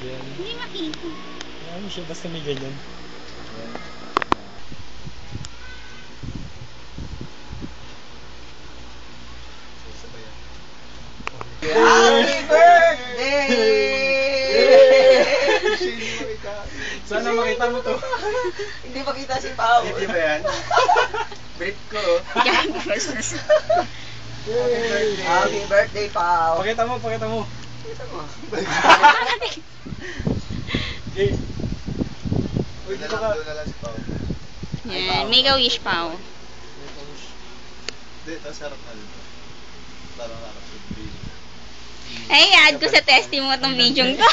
Hindi makita. Ano siya, basta may ganyan. Happy birthday! Sana makita mo to. Hindi makita si Pao. Hindi ba yan? Brief ko. Yan, Christmas. Happy birthday, Pao. Pakita mo, pakita mo. Kita mo. Jay. Uy, dito ka. Yan, make a wish pa. Hindi, tapos harap na dito. Parang harap sa video. Ay, add ko sa testy mo itong video to.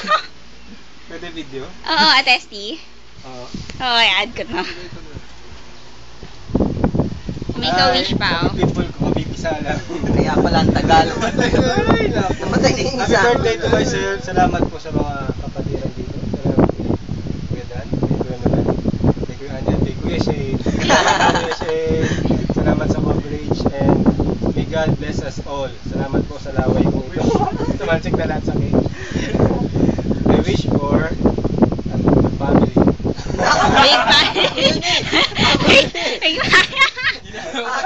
Pwede video? Oo, testy. Oo. Oo, add ko na. Make a wish pa. People ko, mabibisa lang. Kaya pala ang Tagalog. Ay, naku. Namatay na yung Happy isa. birthday to myself. Salamat po sa mga kapatiran dito. Salamat kay Kuya Dan, kay Kuya Noel, kay Kuya Angel, kay Kuya Shay. Kuya Shay. Salamat sa coverage and may God bless us all. Salamat po sa laway kong ito. Tumalsik na lahat sa cake. I wish for a good family. Wait pa. Wait.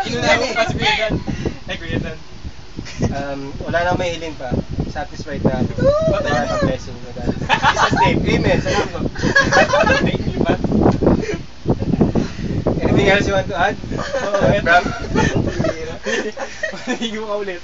Inunahan ko pa si Kuya Dan. Ay, Kuya Dan. Wala nang may hiling pa. Satisfied na ako. Wala nang blessing na dahil. Jesus name. Amen. Salamat. Thank you, man. Anything else you want to add? Oo, Bram. Hindi mo ka ulit.